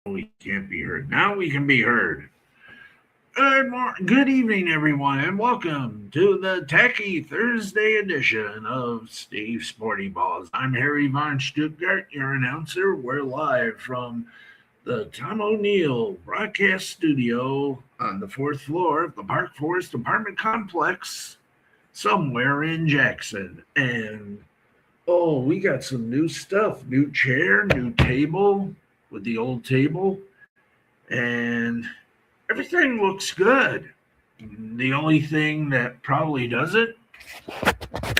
we can't be heard. Now we can be heard. Good evening, everyone, and welcome to the Tacky Thursday edition of Steve Sporty Balls. I'm Harry Von Stuttgart, your announcer. We're live from the Tom O'Neill broadcast studio on the fourth floor of the Park Forest apartment complex somewhere in Jackson. And we got some new stuff, new chair, new table with the old table, and everything looks good. The only thing that probably doesn't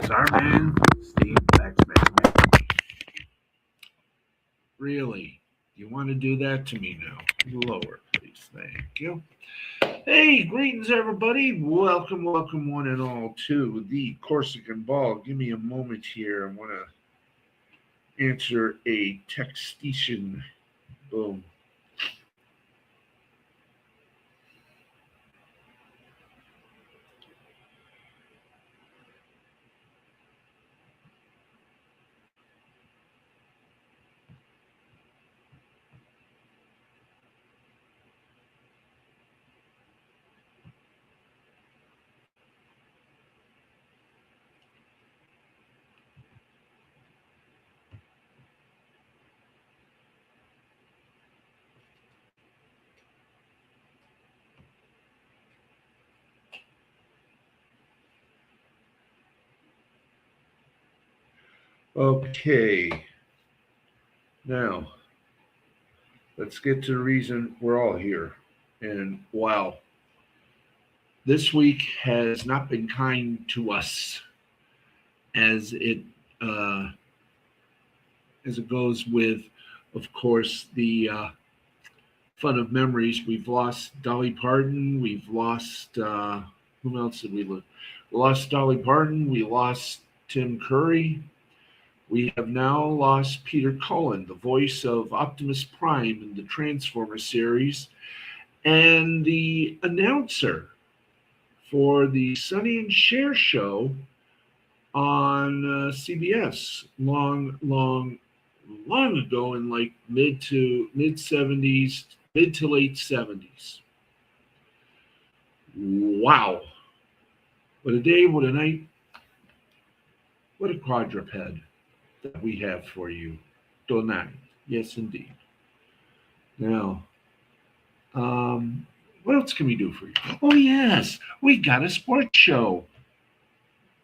is our man, Steve Baxman. Really? You want to do that to me now? Lower, please. Thank you. Hey, greetings, everybody. Welcome, one and all, to the Corsican Ball. Give me a moment here. I want to answer a text station. Boom. Okay. Now, let's get to the reason we're all here. And wow, this week has not been kind to us as it uh, goes with, of course, the fun of memories. We've lost Dolly Parton. We've lost who else did we lose? We lost Dolly Parton. We lost Tim Curry. We have now lost Peter Cullen, the voice of Optimus Prime in the Transformer series, and the announcer for the Sonny and Cher show on CBS long ago in like mid to late 70s. Wow. What a day, what a night, what a quadruped that we have for you tonight. Yes, indeed. Now, what else can we do for you? Oh, yes, we got a sports show.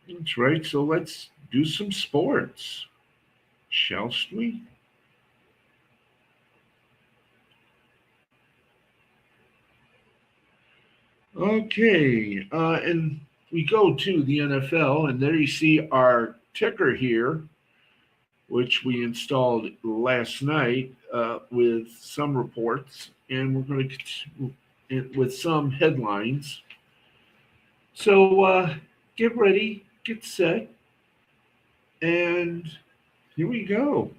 That's right. So let's do some sports, shall we? Okay, and we go to the NFL, and there you see our ticker here, which we installed last night with some reports, and we're going to with some headlines. So get ready, get set, and here we go.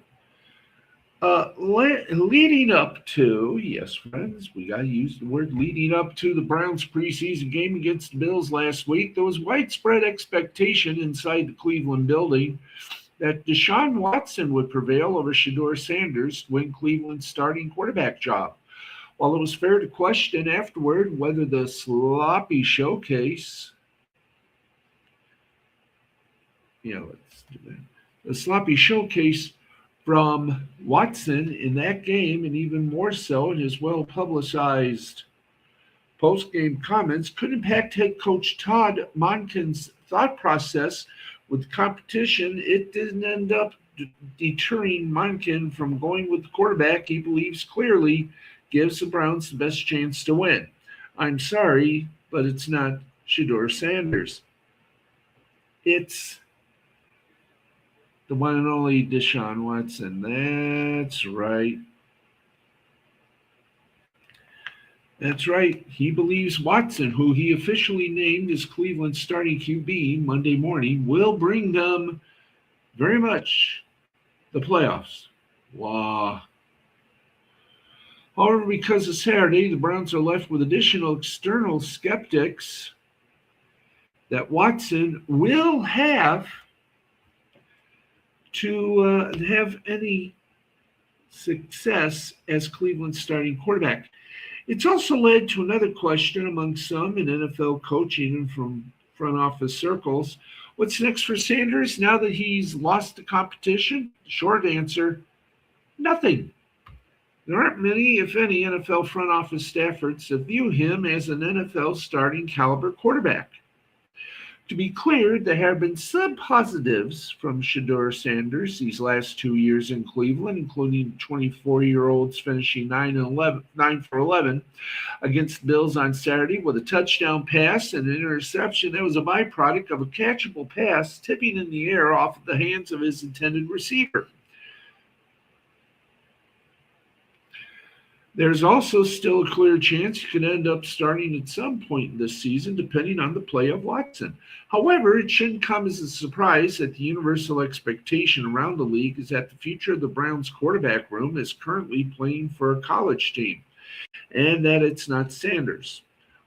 Leading up to, yes, friends, we got to use the word leading up to the Browns preseason game against the Bills last week, there was widespread expectation inside the Cleveland building that Deshaun Watson would prevail over Shedeur Sanders to win Cleveland's starting quarterback job. While it was fair to question afterward whether the sloppy showcase, let's do that. The sloppy showcase from Watson in that game, and even more so in his well-publicized post-game comments, could impact head coach Todd Monken's thought process with competition. It didn't end up deterring Monken from going with the quarterback he believes clearly gives the Browns the best chance to win. I'm sorry, but it's not Shedeur Sanders. It's the one and only Deshaun Watson. That's right. That's right. He believes Watson, who he officially named as Cleveland's starting QB Monday morning, will bring them very much the playoffs. Wow. However, because of Saturday, the Browns are left with additional external skeptics that Watson will have to have any success as Cleveland's starting quarterback. It's also led to another question among some in NFL coaching and from front office circles. What's next for Sanders now that he's lost the competition? Short answer, nothing. There aren't many, if any, NFL front office staffers that view him as an NFL starting caliber quarterback. To be clear, there have been some positives from Shedeur Sanders these last 2 years in Cleveland, including 24-year-olds finishing 9 for 11 against the Bills on Saturday with a touchdown pass and an interception that was a byproduct of a catchable pass tipping in the air off of the hands of his intended receiver. There's also still a clear chance he could end up starting at some point this season, depending on the play of Watson. However, it shouldn't come as a surprise that the universal expectation around the league is that the future of the Browns quarterback room is currently playing for a college team, and that it's not Sanders.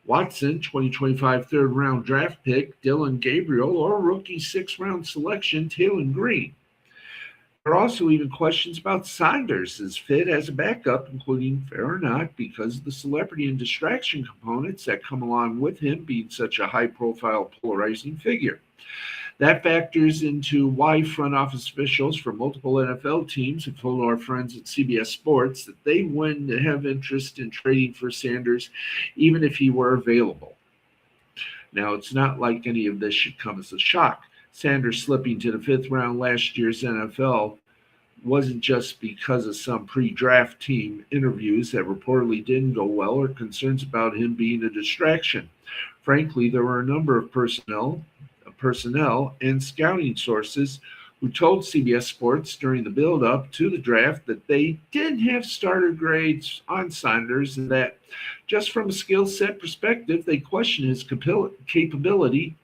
Watson, 2025 third-round draft pick, Dylan Gabriel, or rookie sixth-round selection, Taylor Green. There are also even questions about Sanders' fit as a backup, including, fair or not, because of the celebrity and distraction components that come along with him being such a high-profile, polarizing figure. That factors into why front office officials for multiple NFL teams have told our friends at CBS Sports that they wouldn't have interest in trading for Sanders even if he were available. Now, it's not like any of this should come as a shock. Sanders slipping to the fifth round last year's NFL wasn't just because of some pre-draft team interviews that reportedly didn't go well or concerns about him being a distraction. Frankly, there were a number of personnel and scouting sources who told CBS Sports during the build-up to the draft that they didn't have starter grades on Sanders and that just from a skill set perspective, they questioned his capability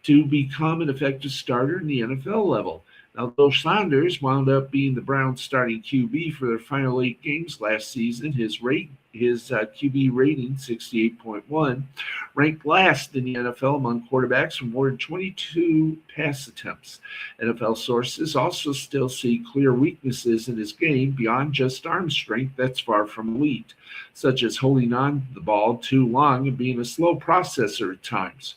to become an effective starter in the NFL level. Although Sanders wound up being the Browns' starting QB for their final 8 games last season, his QB rating, 68.1, ranked last in the NFL among quarterbacks with more than 22 pass attempts. NFL sources also still see clear weaknesses in his game beyond just arm strength that's far from elite, such as holding on to the ball too long and being a slow processor at times.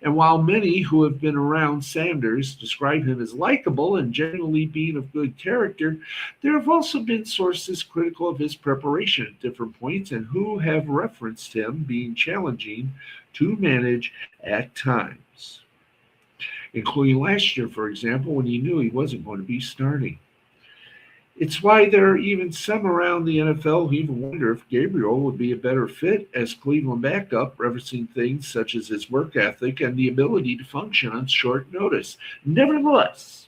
And while many who have been around Sanders describe him as likable and generally being of good character, there have also been sources critical of his preparation at different points and who have referenced him being challenging to manage at times, including last year, for example, when he knew he wasn't going to be starting. It's why there are even some around the NFL who even wonder if Gabriel would be a better fit as Cleveland backup, referencing things such as his work ethic and the ability to function on short notice. Nevertheless,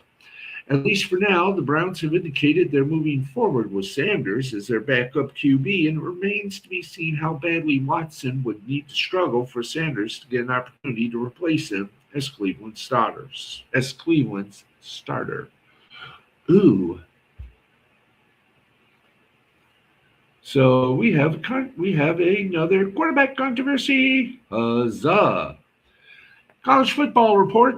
at least for now, the Browns have indicated they're moving forward with Sanders as their backup QB, and it remains to be seen how badly Watson would need to struggle for Sanders to get an opportunity to replace him as Cleveland's starter. Ooh. So we have another quarterback controversy. Huzzah! College football report.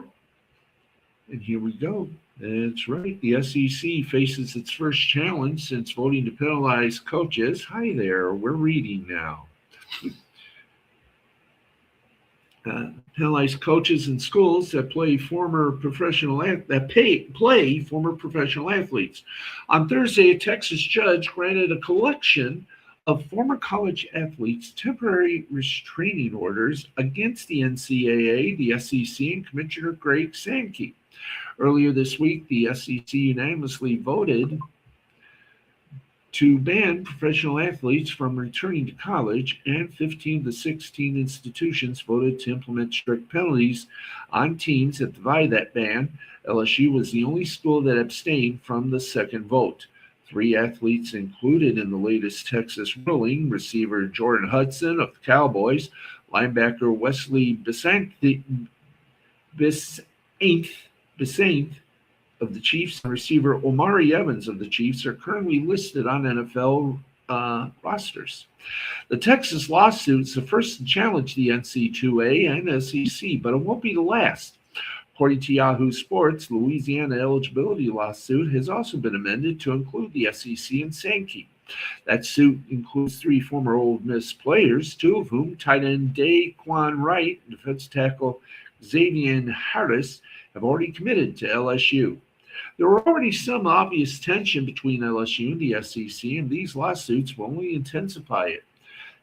And here we go. That's right. The SEC faces its first challenge since voting to penalize coaches. Hi there. We're reading now. Penalize coaches in schools that play former professional athletes. On Thursday, a Texas judge granted a collection of former college athletes temporary restraining orders against the NCAA, the SEC, and Commissioner Greg Sankey. Earlier this week, the SEC unanimously voted to ban professional athletes from returning to college, and 15 of the 16 institutions voted to implement strict penalties on teams that defy that ban. LSU was the only school that abstained from the second vote. 3 athletes included in the latest Texas ruling: receiver Jordan Hudson of the Cowboys, linebacker Wesley Bissainthe of the Chiefs, and receiver Omari Evans of the Chiefs are currently listed on NFL rosters. The Texas lawsuit is the first to challenge the NC2A and SEC, but it won't be the last. According to Yahoo Sports, Louisiana eligibility lawsuit has also been amended to include the SEC and Sankey. That suit includes 3 former Ole Miss players, 2 of whom, tight end Daquan Wright and defensive tackle Xavier Harris, have already committed to LSU. There were already some obvious tension between LSU and the SEC, and these lawsuits will only intensify it.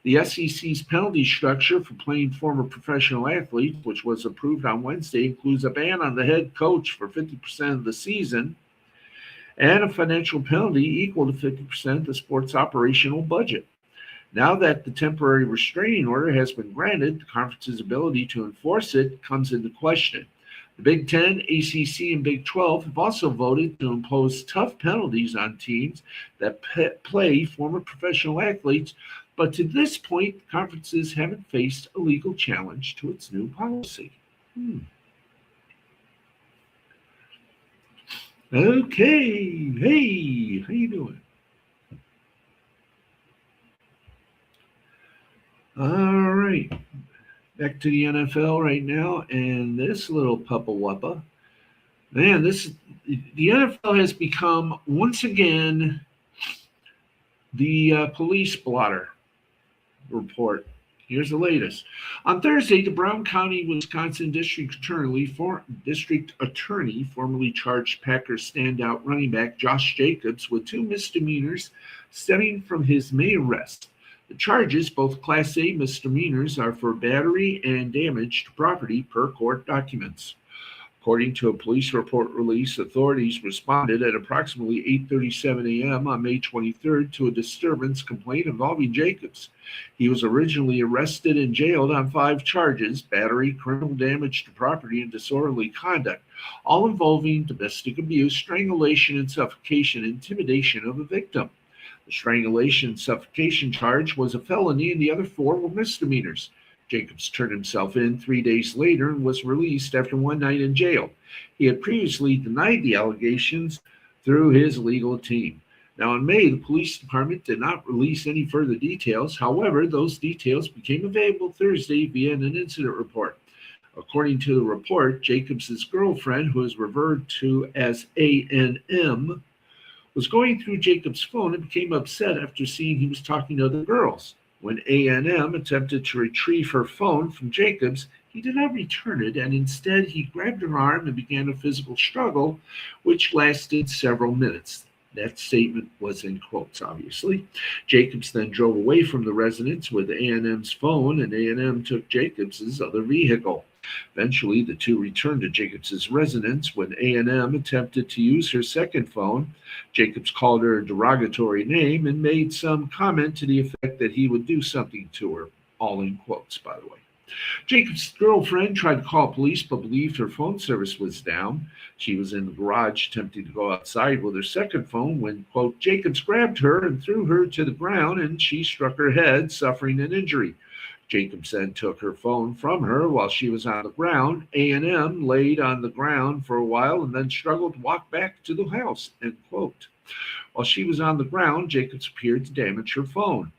The SEC's penalty structure for playing former professional athletes, which was approved on Wednesday, includes a ban on the head coach for 50% of the season and a financial penalty equal to 50% of the sport's operational budget. Now that the temporary restraining order has been granted, the conference's ability to enforce it comes into question. The Big Ten, ACC, and Big 12 have also voted to impose tough penalties on teams that play former professional athletes, but to this point, conferences haven't faced a legal challenge to its new policy. Okay, hey, how you doing? All right, back to the NFL right now, and this little puppa-wuppa. Man, the NFL has become, once again, the police blotter report. Here's the latest. On Thursday, the Brown County, Wisconsin District Attorney, formerly charged Packers standout running back Josh Jacobs with 2 misdemeanors stemming from his May arrest. The charges, both Class A misdemeanors, are for battery and damage to property per court documents. According to a police report release, authorities responded at approximately 8:37 a.m. on May 23rd to a disturbance complaint involving Jacobs. He was originally arrested and jailed on 5 charges: battery, criminal damage to property, and disorderly conduct, all involving domestic abuse, strangulation, and suffocation, intimidation of a victim. The strangulation and suffocation charge was a felony, and the other 4 were misdemeanors. Jacobs turned himself in 3 days later and was released after 1 night in jail. He had previously denied the allegations through his legal team. Now, in May, the police department did not release any further details. However, those details became available Thursday via an incident report. According to the report, Jacobs' girlfriend, who is referred to as A&M, was going through Jacobs' phone and became upset after seeing he was talking to other girls. When A&M attempted to retrieve her phone from Jacobs, he did not return it, and instead he grabbed her arm and began a physical struggle, which lasted several minutes. That statement was in quotes, obviously. Jacobs then drove away from the residence with A&M's phone, and A&M took Jacobs' other vehicle. Eventually, the 2 returned to Jacobs' residence. When A&M attempted to use her second phone, Jacobs called her a derogatory name and made some comment to the effect that he would do something to her, all in quotes, by the way. Jacobs' girlfriend tried to call police but believed her phone service was down. She was in the garage attempting to go outside with her second phone when, quote, Jacobs grabbed her and threw her to the ground, and she struck her head, suffering an injury. Jacobs then took her phone from her while she was on the ground. A&M laid on the ground for a while and then struggled to walk back to the house, end quote. While she was on the ground, Jacobs appeared to damage her phone.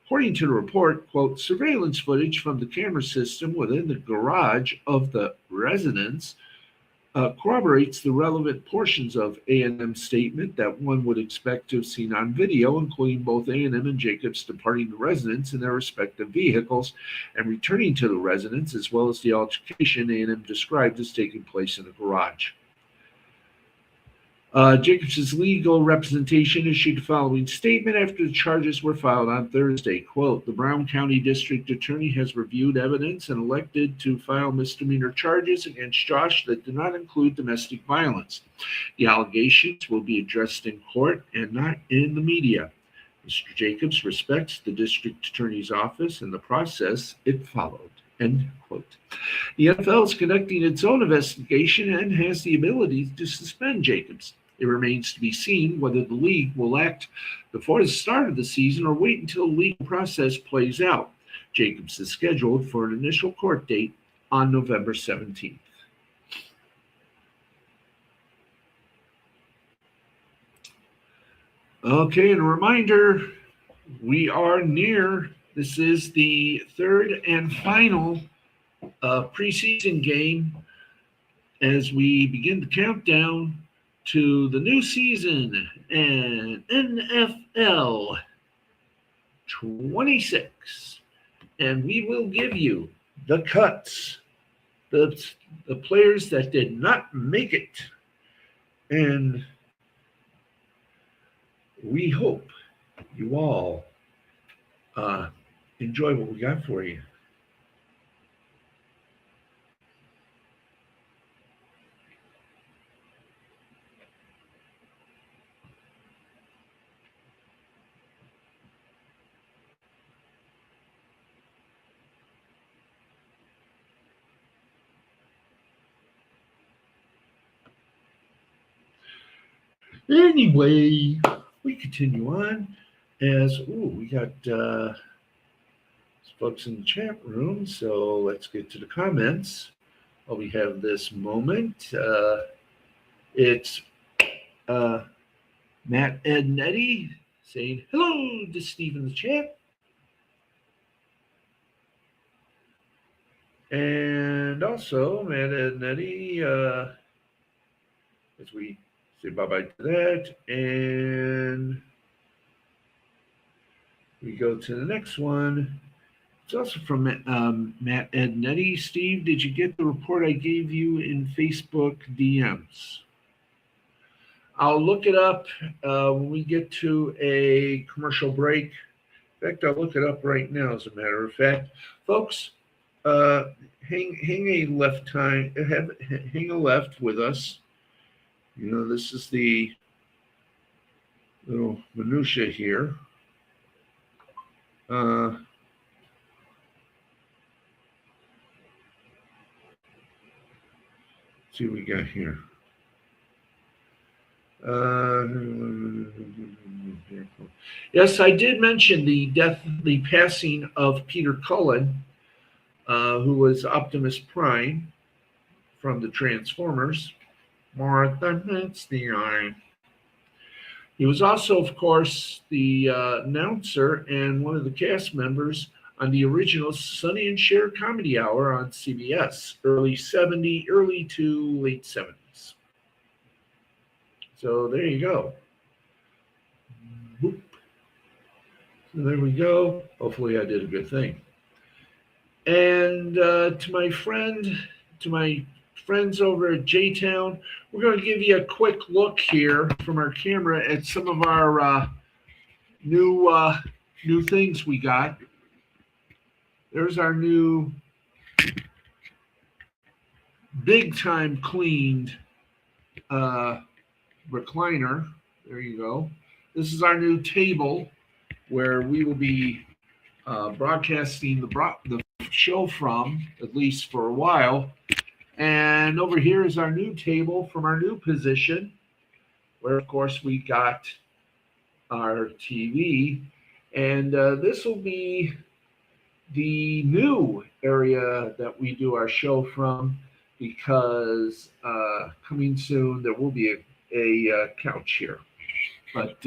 According to the report, quote, surveillance footage from the camera system within the garage of the residence corroborates the relevant portions of A&M's statement that one would expect to have seen on video, including both A&M and Jacobs departing the residence in their respective vehicles and returning to the residence, as well as the altercation A&M described as taking place in the garage. Jacobs' legal representation issued the following statement after the charges were filed on Thursday. Quote, the Brown County District Attorney has reviewed evidence and elected to file misdemeanor charges against Josh that do not include domestic violence. The allegations will be addressed in court and not in the media. Mr. Jacobs respects the District Attorney's office and the process it followed. End quote. The NFL is conducting its own investigation and has the ability to suspend Jacobs. It remains to be seen whether the league will act before the start of the season or wait until the legal process plays out. Jacobs is scheduled for an initial court date on November 17th. Okay, and a reminder, this is the third and final preseason game as we begin the countdown to the new season and NFL 26. And we will give you the cuts, the players that did not make it. And we hope you all enjoy what we got for you. Anyway, we continue on as we got folks in the chat room, so let's get to the comments while we have this moment. It's Matt, Ed, and Eddie saying hello to Steve in the chat. And also, Matt, Ed, and Eddie, as we say bye-bye to that. And we go to the next one. It's also from Matt, Ed, and Eddie. Steve, did you get the report I gave you in Facebook DMs? I'll look it up when we get to a commercial break. In fact, I'll look it up right now, as a matter of fact. Folks, hang a left with us. You know, this is the little minutia here. Let's see what we got here. Yes, I did mention the passing of Peter Cullen, who was Optimus Prime from the Transformers. Martha, that's the eye. He was also, of course, the announcer and one of the cast members on the original Sonny and Cher comedy hour on CBS, early to late 70s. So there you go. Boop. So there we go. Hopefully I did a good thing. And to my friends over at J-Town, we're going to give you a quick look here from our camera at some of our new things we got. There's our new big time cleaned recliner. There you go. This is our new table where we will be broadcasting the show from, at least for a while. And over here is our new table from our new position, where, of course, we got our TV. And this will be the new area that we do our show from, because coming soon there will be a couch here. But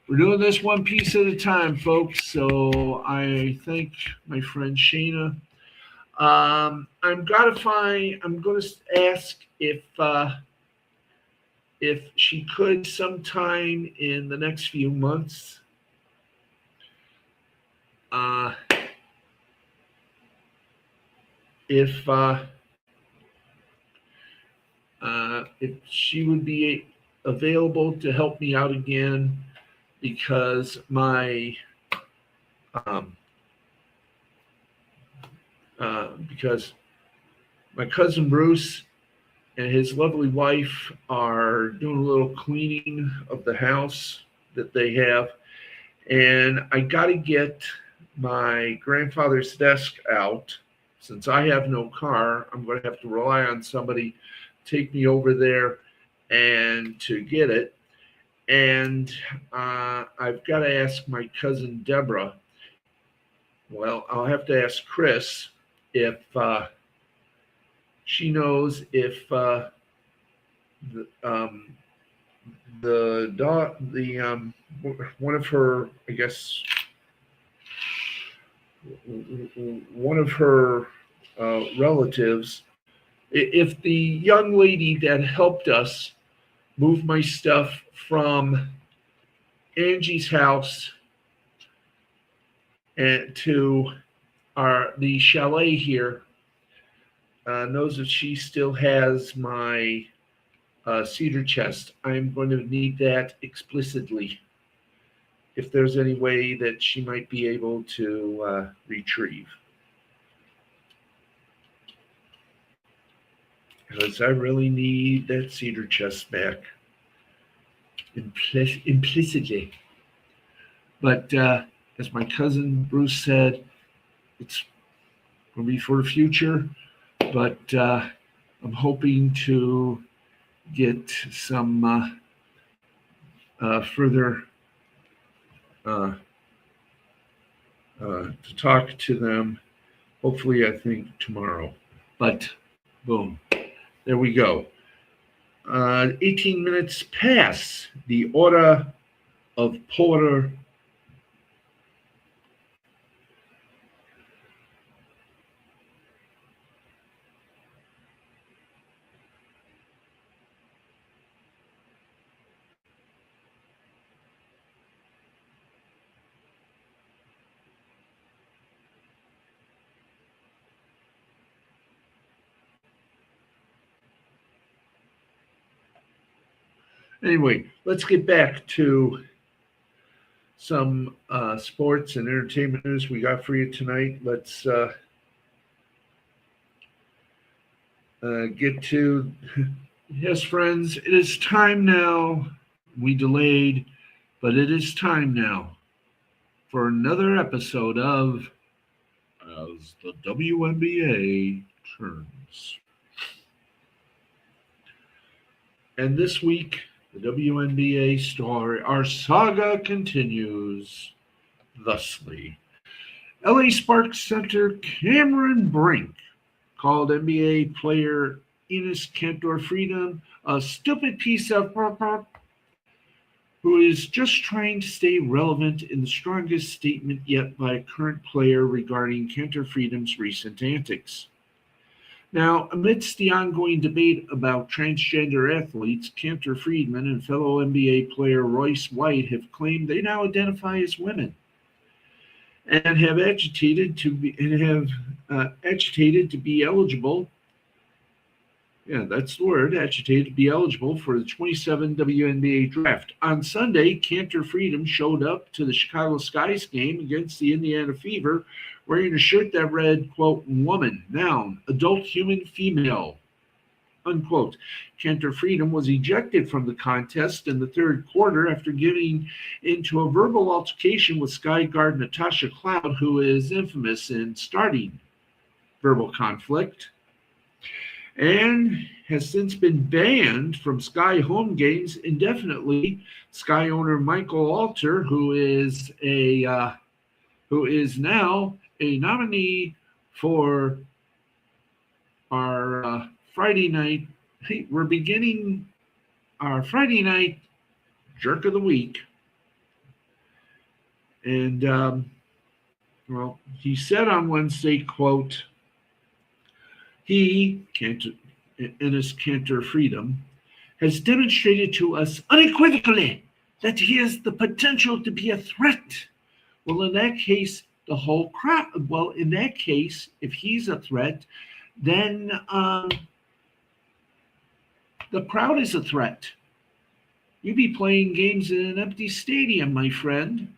we're doing this one piece at a time, folks. So I thank my friend Shayna. I'm going to ask if she could sometime in the next few months if she would be available to help me out again, because my cousin Bruce and his lovely wife are doing a little cleaning of the house that they have, and I got to get my grandfather's desk out. Since I have no car, I'm going to have to rely on somebody to take me over there and to get it. And I've got to ask my cousin Deborah. Well, I'll have to ask Chris if she knows if one of her, I guess, one of her relatives If the young lady that helped us move my stuff from Angie's house and to the chalet here knows that she still has my cedar chest, I'm going to need that explicitly if there's any way that she might be able to retrieve. Because I really need that cedar chest back implicitly. But as my cousin Bruce said, it's going to be for the future, but I'm hoping to get some further to talk to them, hopefully I think tomorrow. But boom, there we go. 18 minutes past the order of Porter. Anyway, let's get back to some sports and entertainment news we got for you tonight. Let's get to, yes, friends, it is time now. We delayed, but it is time now for another episode of As the WNBA Turns. And this week, the WNBA story, our saga continues thusly. LA Sparks center Cameron Brink called NBA player Enes Kanter Freedom a stupid piece of who is just trying to stay relevant in the strongest statement yet by a current player regarding Kanter Freedom's recent antics. Now, amidst the ongoing debate about transgender athletes, Kanter Freedman and fellow NBA player Royce White have claimed they now identify as women and have agitated to be eligible. Yeah, that's the word, agitated to be eligible for the 27 WNBA draft. On Sunday, Kanter Freedom showed up to the Chicago Sky's game against the Indiana Fever wearing a shirt that read, quote, woman, noun, adult human, female, unquote. Kanter Freedom was ejected from the contest in the third quarter after getting into a verbal altercation with Sky guard Natasha Cloud, who is infamous in starting verbal conflict, and has since been banned from Sky home games indefinitely. Sky owner Michael Alter, who is now a nominee for our Friday night. Hey, we're beginning our Friday night jerk of the week, and well, he said on Wednesday, quote, he, Enes Kanter Freedom, has demonstrated to us unequivocally that he has the potential to be a threat. Well, in that case, the whole crowd, well, in that case, if he's a threat, then the crowd is a threat. You be playing games in an empty stadium, my friend.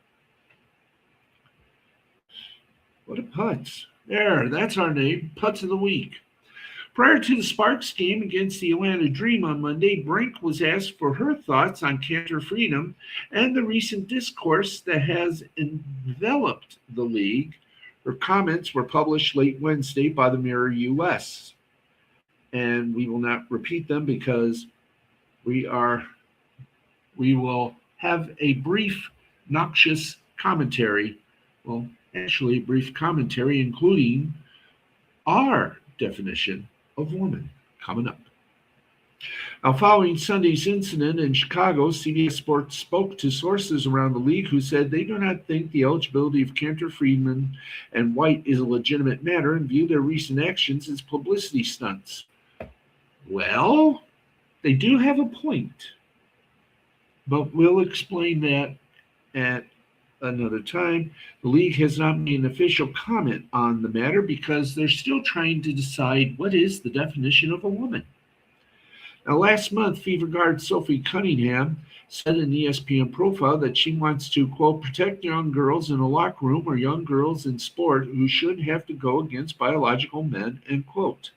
What a putz. There, that's our name, Putz of the Week. Prior to the Sparks game against the Atlanta Dream on Monday, Brink was asked for her thoughts on Kanter Freedom and the recent discourse that has enveloped the league. Her comments were published late Wednesday by the Mirror US. And we will not repeat them because we will have a brief, noxious commentary. Well, actually, a brief commentary including our definition of woman coming up. Now, following Sunday's incident in Chicago, CBS Sports spoke to sources around the league who said they do not think the eligibility of Kanter Freedman and White is a legitimate matter and view their recent actions as publicity stunts. Well, they do have a point, but we'll explain that at another time. The league has not made an official comment on the matter because they're still trying to decide what is the definition of a woman. Now, last month, Fever guard Sophie Cunningham said in an ESPN profile that she wants to, quote, protect young girls in a locker room or young girls in sport who should have to go against biological men, end quote.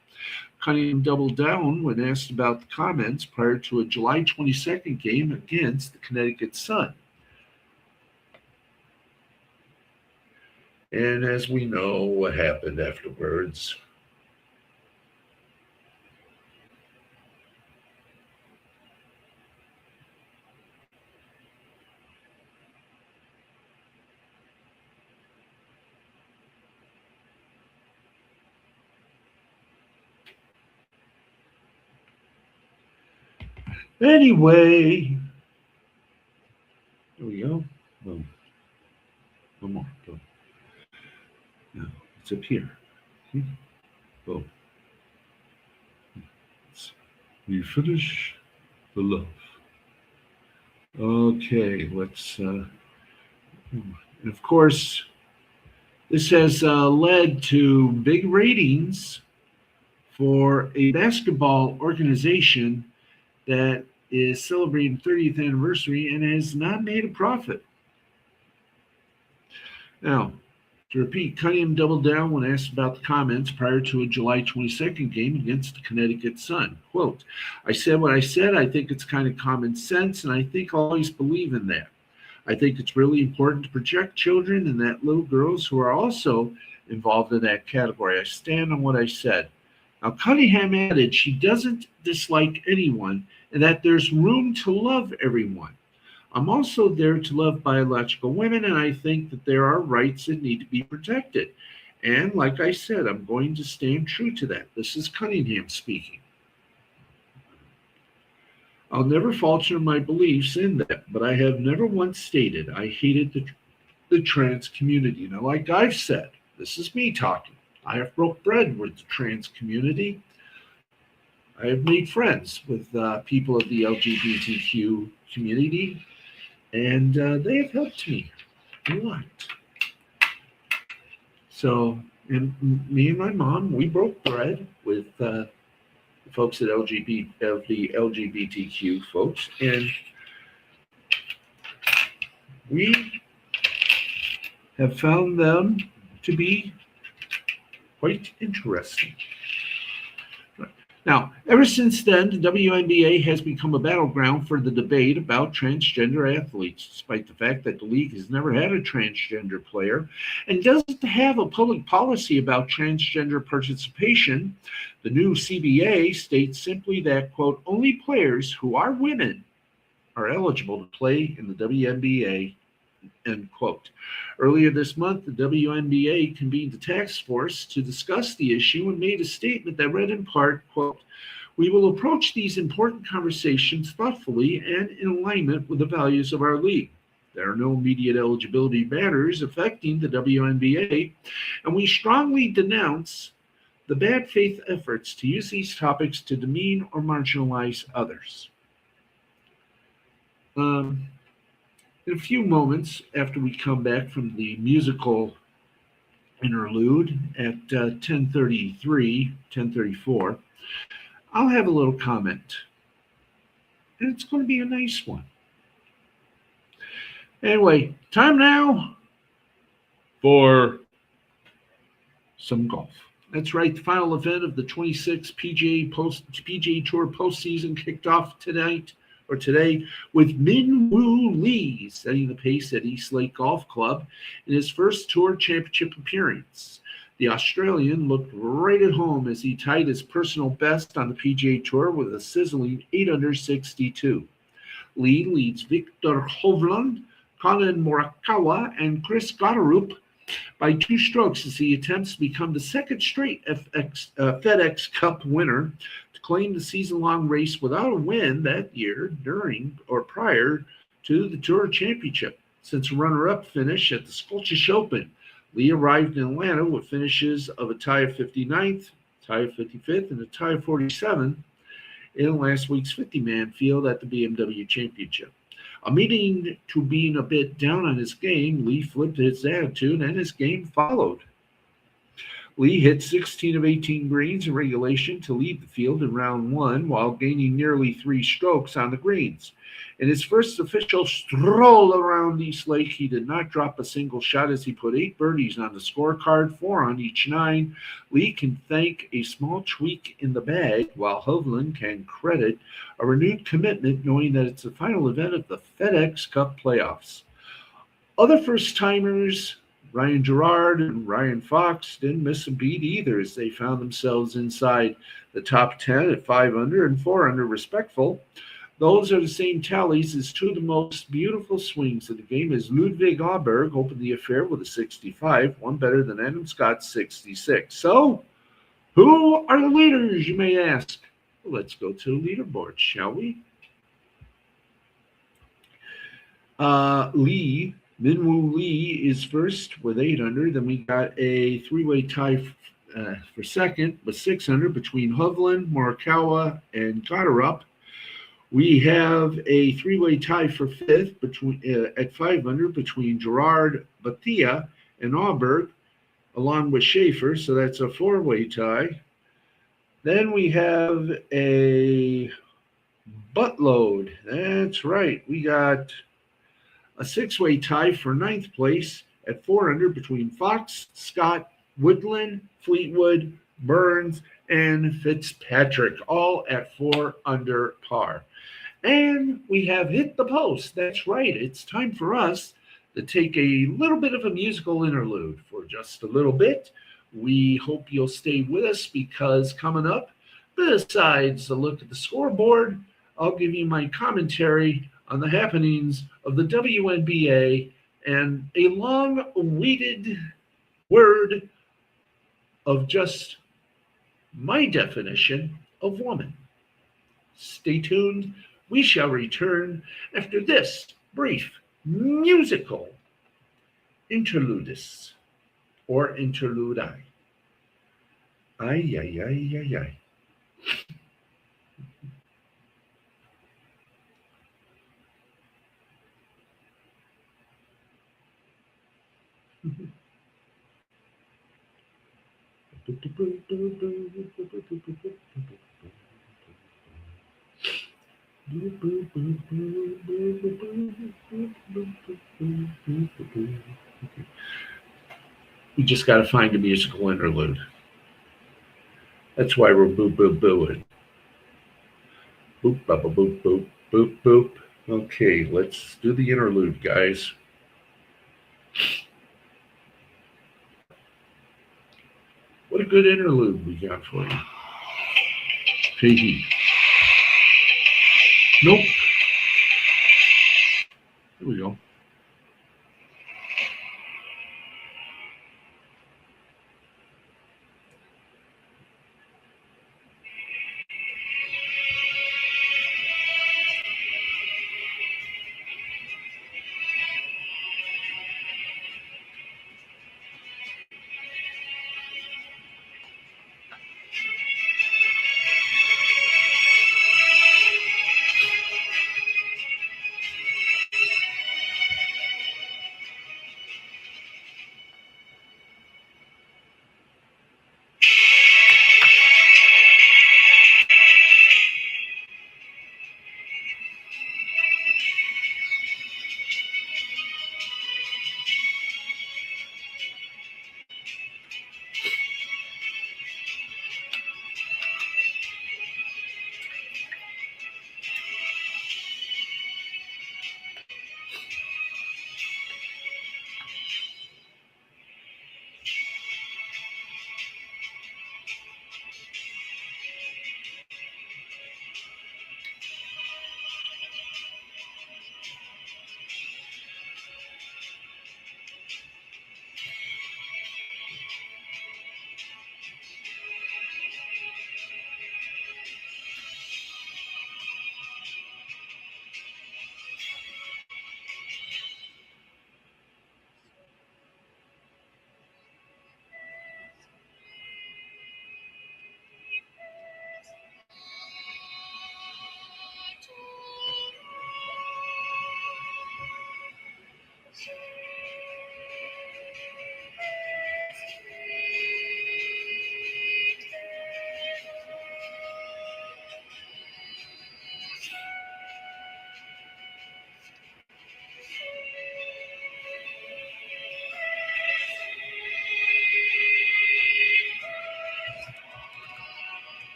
Cunningham doubled down when asked about the comments prior to a July 22nd game against the Connecticut Sun. And as we know what happened afterwards. Anyway, here we go. Boom. One more. Boom. Now, it's up here. See? Boom. We finish the love. Okay, let's. And of course, this has led to big ratings for a basketball organization that is celebrating 30th anniversary and has not made a profit. Now, to repeat, Cunningham doubled down when asked about the comments prior to a July 22nd game against the Connecticut Sun. Quote, I said what I said. I think it's kind of common sense, and I think I'll always believe in that. I think it's really important to protect children and that little girls who are also involved in that category. I stand on what I said. Now, Cunningham added she doesn't dislike anyone and that there's room to love everyone. I'm also there to love biological women, and I think that there are rights that need to be protected. And like I said, I'm going to stand true to that. This is Cunningham speaking. I'll never falter in my beliefs in that, but I have never once stated I hated the trans community. Now, like I've said, this is me talking. I have broke bread with the trans community. I have made friends with people of the LGBTQ community, and they have helped me a lot. So, and me and my mom, we broke bread with the folks at the LGBTQ folks, and we have found them to be quite interesting. Now, ever since then, the WNBA has become a battleground for the debate about transgender athletes, despite the fact that the league has never had a transgender player and doesn't have a public policy about transgender participation. The new CBA states simply that, quote, only players who are women are eligible to play in the WNBA, end quote. Earlier this month, the WNBA convened a task force to discuss the issue and made a statement that read in part, quote, we will approach these important conversations thoughtfully and in alignment with the values of our league. There are no immediate eligibility matters affecting the WNBA, and we strongly denounce the bad faith efforts to use these topics to demean or marginalize others. In a few moments after we come back from the musical interlude at 10:34, I'll have a little comment. And it's going to be a nice one. Anyway, time now for some golf. That's right, the final event of the 26th PGA Tour postseason kicked off today with Min Woo Lee setting the pace at East Lake Golf Club in his first Tour Championship appearance. The Australian looked right at home as he tied his personal best on the PGA Tour with a sizzling 8 under 62. Lee leads Victor Hovland, Colin Morikawa, and Chris Gotterup by 2 strokes as he attempts to become the second straight FedEx Cup winner to claim the season-long race without a win that year during or prior to the Tour Championship. Since a runner-up finish at the Scottish Open, Lee arrived in Atlanta with finishes of a tie of 59th, tie of 55th, and a tie of 47th in last week's 50-man field at the BMW Championship. Admitting to being a bit down on his game, Lee flipped his attitude and his game followed. Lee hit 16 of 18 greens in regulation to lead the field in round one while gaining nearly 3 strokes on the greens. In his first official stroll around East Lake, he did not drop a single shot as he put 8 birdies on the scorecard, 4 on each 9. Lee can thank a small tweak in the bag, while Hovland can credit a renewed commitment knowing that it's the final event of the FedEx Cup playoffs. Other first-timers, Ryan Gerard and Ryan Fox, didn't miss a beat either as they found themselves inside the top 10 at 5 under and 4 under respectful. Those are the same tallies as 2 of the most beautiful swings of the game as Ludwig Auberg opened the affair with a 65, one better than Adam Scott's 66. So, who are the leaders, you may ask? Well, let's go to the leaderboard, shall we? Minwoo Lee is first with 8 under. Then we got a 3-way tie for second with 6 under between Hovland, Morikawa, and Gotterup. We have a 3-way tie for fifth at 5 under between Gerard, Batia, and Auberg, along with Schaefer. So that's a 4-way tie. Then we have a buttload. That's right. We got a 6-way tie for 9th place at 4 under between Fox, Scott, Woodland, Fleetwood, Burns, and Fitzpatrick, all at 4 under par. And we have hit the post. That's right. It's time for us to take a little bit of a musical interlude for just a little bit. We hope you'll stay with us because coming up, besides a look at the scoreboard, I'll give you my commentary on the happenings of the WNBA and a long-awaited word of just my definition of woman. Stay tuned. We shall return after this brief musical interludis or interludi. Ay, ay, ay, ay, ay. We just got to find a musical interlude. That's why we're boop, boop, booing. Boop, boop, boop, boop, boop, boop. Okay, let's do the interlude, guys. What a good interlude we got for you. Hey. Nope. Here we go.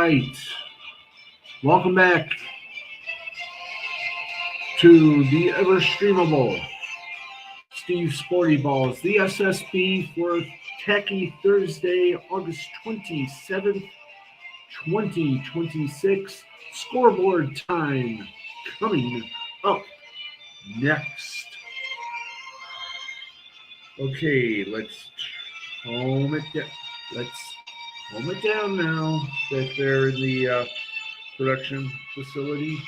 right. Welcome back to the ever streamable Steve Sporty Balls, the SSB for Tacky Thursday, August 27th, 2026. Scoreboard time coming up next. Okay, let's home it down. Let's home it down now that they're in the production facility.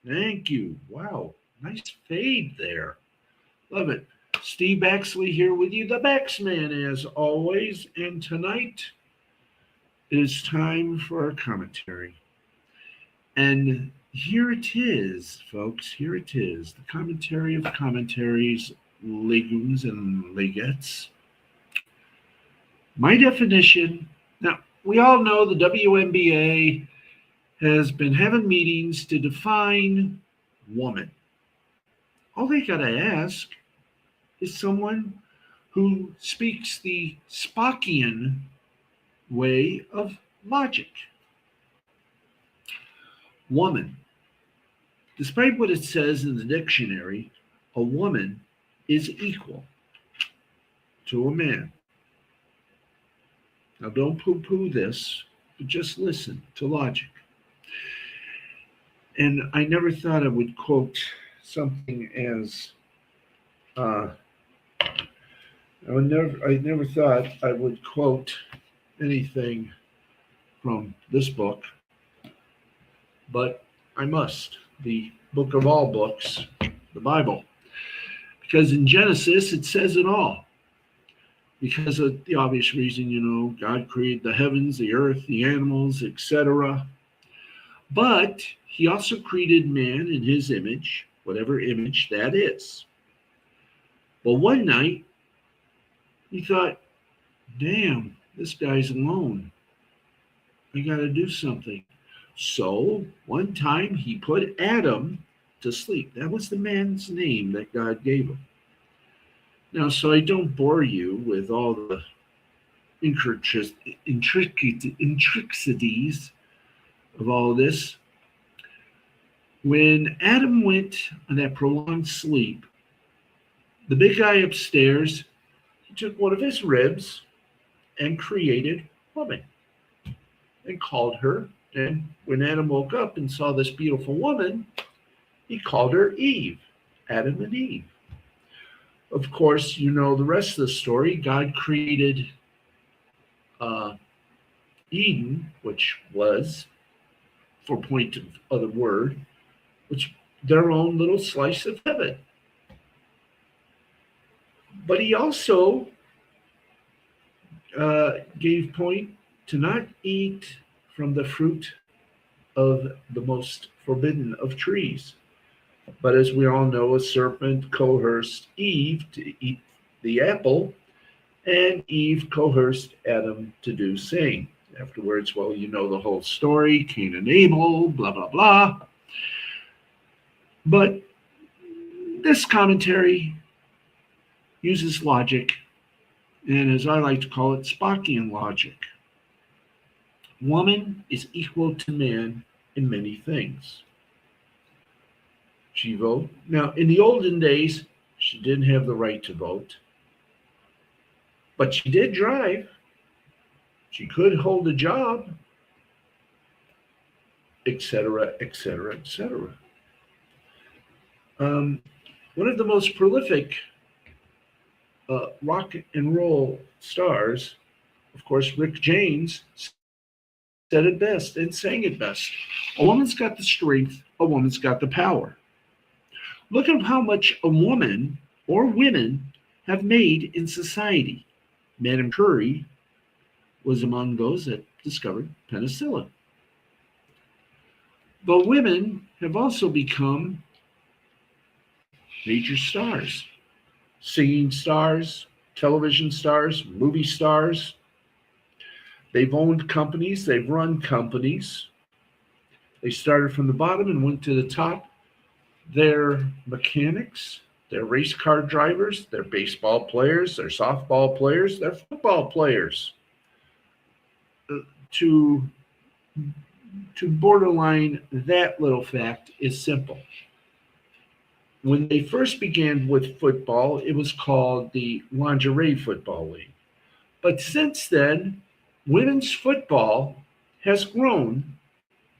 Thank you. Wow, nice fade there. Love it. Steve Baxley here with you, the Baxman as always. And tonight it is time for our commentary. And here it is, folks. Here it is. The commentary of commentaries, legumes and legettes. My definition. Now, we all know the WNBA has been having meetings to define woman. All they got to ask is someone who speaks the Spockian way of logic. Woman. Despite what it says in the dictionary, a woman is equal to a man. Now, don't poo-poo this, but just listen to logic. And I never thought I would quote something as, I never thought I would quote anything from this book, but I must. The book of all books, the Bible. Because in Genesis, it says it all. Because of the obvious reason, God created the heavens, the earth, the animals, etc. But he also created man in his image, whatever image that is. Well, one night, he thought, damn, this guy's alone. I got to do something. So one time he put Adam to sleep. That was the man's name that God gave him. Now, so I don't bore you with all the intricacies of all this. When Adam went on that prolonged sleep, the big guy upstairs, he took one of his ribs and created woman and called her. And when Adam woke up and saw this beautiful woman, he called her Eve, Adam and Eve. Of course, you know the rest of the story. God created Eden, which was, for point of the word, which their own little slice of heaven. But he also gave point to not eat from the fruit of the most forbidden of trees. But as we all know, a serpent coerced Eve to eat the apple, and Eve coerced Adam to do same. Afterwards, well, you know the whole story, Cain and Abel, blah, blah, blah. But this commentary uses logic, and as I like to call it, Spockian logic. Woman is equal to man in many things. She voted. Now, in the olden days, she didn't have the right to vote, but she did drive. She could hold a job, etc., etc., etc. One of the most prolific rock and roll stars, of course, Rick James, said it best and sang it best. A woman's got the strength, a woman's got the power. Look at how much a woman or women have made in society. Madame Curie was among those that discovered penicillin. But women have also become major stars, singing stars, television stars, movie stars. They've owned companies, they've run companies. They started from the bottom and went to the top. They're mechanics, they're race car drivers, they're baseball players, they're softball players, they're football players. to borderline that little fact is simple. When they first began with football, it was called the Lingerie Football League. But since then, women's football has grown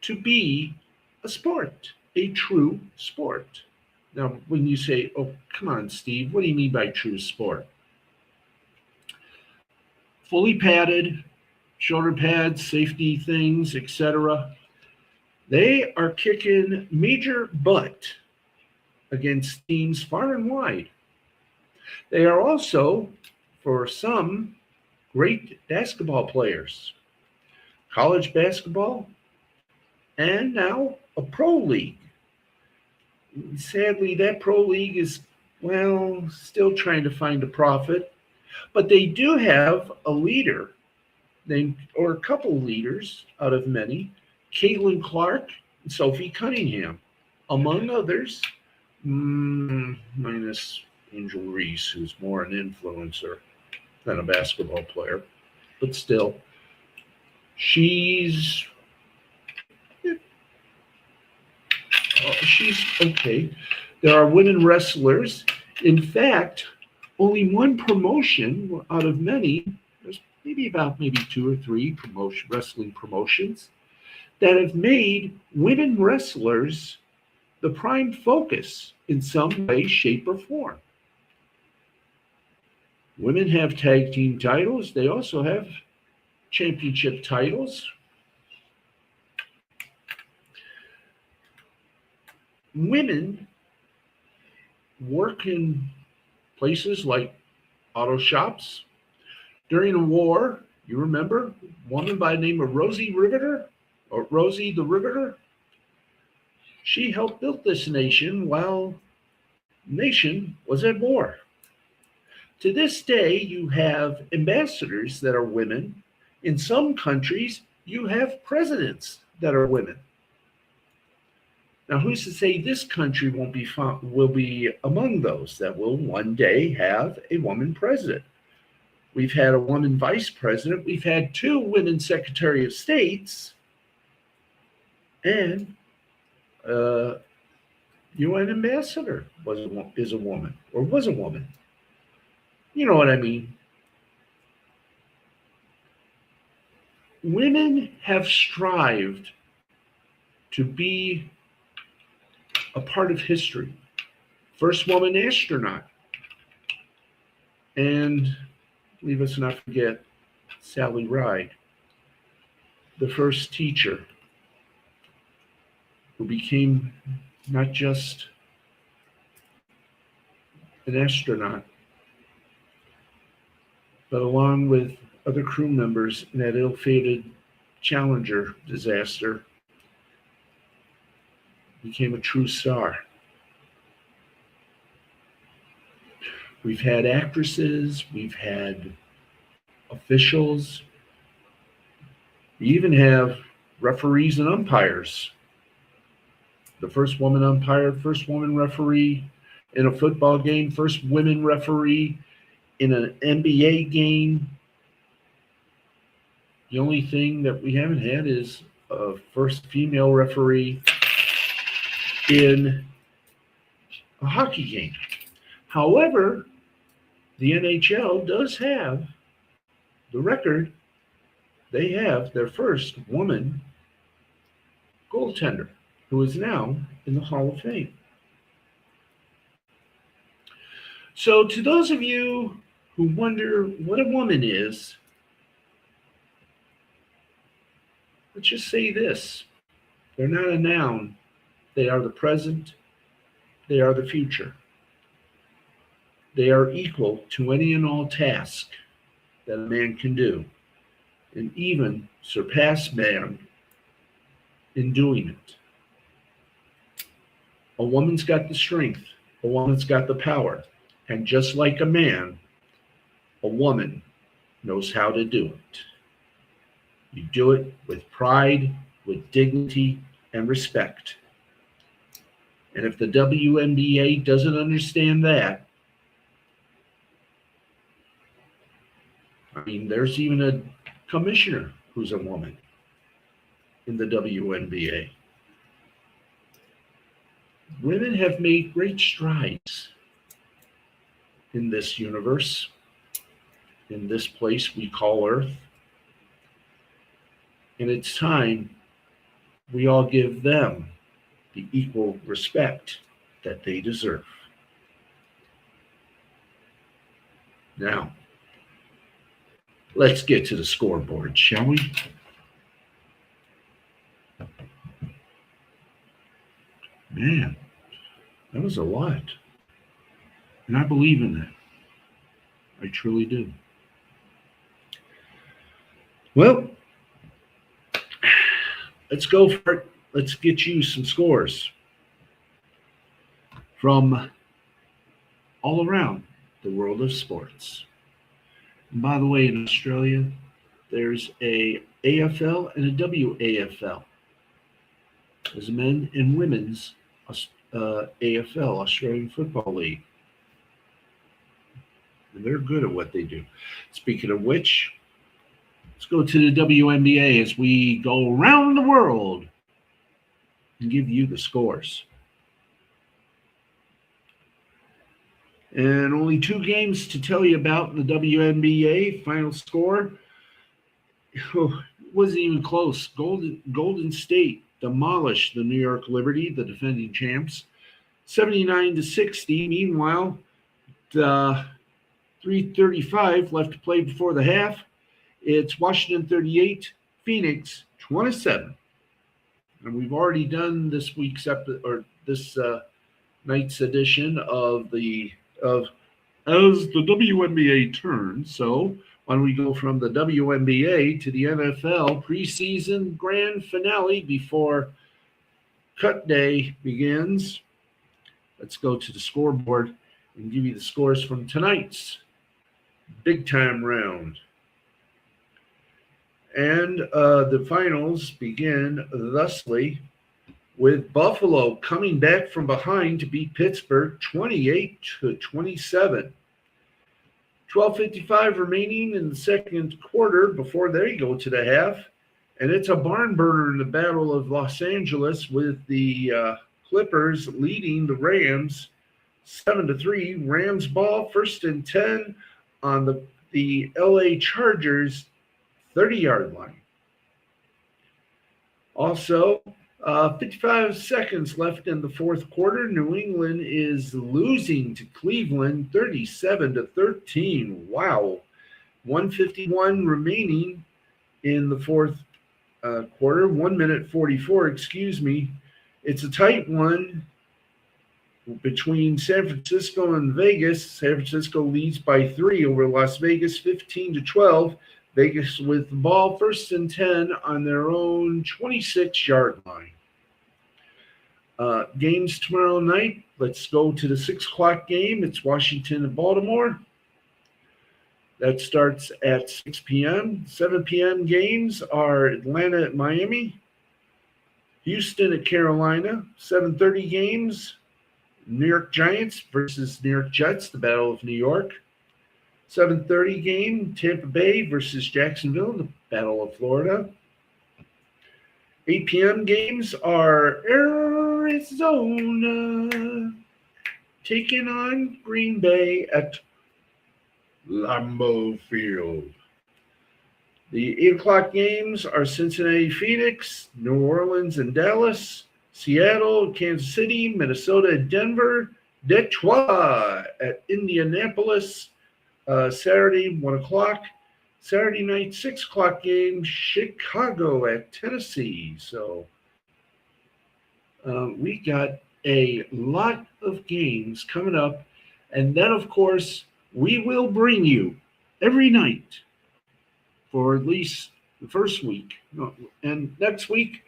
to be a sport, a true sport. Now, when you say, oh, come on, Steve, what do you mean by true sport? Fully padded, shoulder pads, safety things, etc. They are kicking major butt against teams far and wide. They are also, for some, great basketball players. College basketball, and now a pro league. Sadly, that pro league is, well, still trying to find a profit, but they do have a leader named, or a couple leaders out of many, Caitlin Clark and Sophie Cunningham, among others, minus Angel Reese, who's more an influencer than a basketball player, but still, she's okay. There are women wrestlers. In fact, only one promotion out of many, there's maybe 2 or 3 wrestling promotions that have made women wrestlers the prime focus in some way, shape, or form. Women have tag team titles. They also have championship titles. Women work in places like auto shops. During a war, you remember, a woman by the name of Rosie the Riveter? She helped build this nation while the nation was at war. To this day, you have ambassadors that are women. In some countries, you have presidents that are women. Now, who's to say this country will be among those that will one day have a woman president? We've had a woman vice president. We've had 2 women secretary of states, and UN ambassador is a woman, or was a woman. You know what I mean? Women have strived to be a part of history. First woman astronaut. And leave us not forget Sally Ride, the first teacher who became not just an astronaut, but along with other crew members in that ill-fated Challenger disaster, became a true star. We've had actresses, we've had officials, we even have referees and umpires. The first woman umpire, first woman referee in a football game, first women referee in an NBA game. The only thing that we haven't had is a first female referee in a hockey game. However, the NHL does have the record. They have their first woman goaltender, who is now in the Hall of Fame. So to those of you who wonder what a woman is, let's just say this. They're not a noun. They are the present. They are the future. They are equal to any and all task that a man can do, and even surpass man in doing it. A woman's got the strength. A woman's got the power. And just like a man, a woman knows how to do it. You do it with pride, with dignity, and respect. And if the WNBA doesn't understand that, I mean, there's even a commissioner who's a woman in the WNBA. Women have made great strides in this universe, in this place we call Earth. And it's time we all give them the equal respect that they deserve. Now, let's get to the scoreboard, shall we? Man, that was a lot. And I believe in that. I truly do. Well, let's go for it. Let's get you some scores from all around the world of sports. And by the way, in Australia, there's a AFL and a WAFL. There's a men and women's AFL, Australian Football League. And they're good at what they do. Speaking of which, let's go to the WNBA as we go around the world and give you the scores. And only 2 games to tell you about in the WNBA. Final score wasn't even close. Golden State demolished the New York Liberty, the defending champs, 79-60. Meanwhile, 3:35 left to play before the half. It's Washington 38, Phoenix 27. And we've already done this week's this night's edition of as the WNBA turns. So why don't we go from the WNBA to the NFL preseason grand finale before cut day begins. Let's go to the scoreboard and give you the scores from tonight's big time round. And the finals begin thusly with Buffalo coming back from behind to beat Pittsburgh 28-27. 12:55 remaining in the second quarter before they go to the half. And it's a barn burner in the Battle of Los Angeles with the Clippers leading the Rams 7-3. Rams ball, 1st and 10 on the LA Chargers 30-yard line. Also, 55 seconds left in the fourth quarter. New England is losing to Cleveland 37-13. Wow. 1:51 remaining in the fourth quarter. 1:44, excuse me. It's a tight one between San Francisco and Vegas. San Francisco leads by 3 over Las Vegas, 15-12. Vegas with the ball, 1st and 10 on their own 26-yard line. Games tomorrow night. Let's go to the 6 o'clock game. It's Washington and Baltimore. That starts at 6 p.m. 7 p.m. games are Atlanta at Miami, Houston at Carolina. 7:30 games, New York Giants versus New York Jets, the Battle of New York. 7:30 game, Tampa Bay versus Jacksonville, the Battle of Florida. 8 p.m. games are Arizona taking on Green Bay at Lambeau Field. The 8 o'clock games are Cincinnati, Phoenix, New Orleans and Dallas, Seattle, Kansas City, Minnesota, Denver, Detroit at Indianapolis. Saturday, 1 o'clock. Saturday night, 6 o'clock game, Chicago at Tennessee. So we got a lot of games coming up. And then, of course, we will bring you every night for at least the first week. And next week,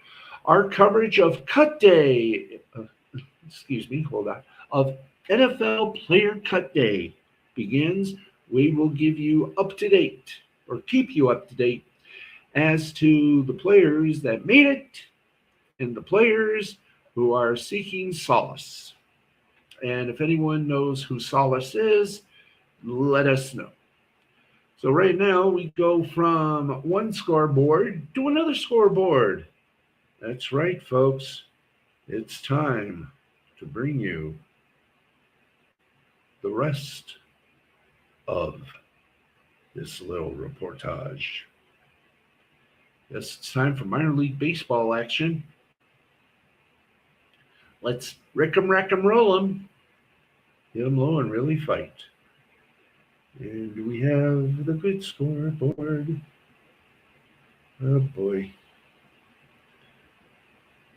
our coverage of Cut Day, of NFL Player Cut Day begins. We will give you up to date, or keep you up to date, as to the players that made it and the players who are seeking solace. And if anyone knows who Solace is, let us know. So right now we go from one scoreboard to another scoreboard. That's right, folks. It's time to bring you the rest of this little reportage. Yes, it's time for minor league baseball action. Let's rick 'em, rack 'em, roll 'em. Hit 'em low and really fight. And we have the good scoreboard. Oh boy.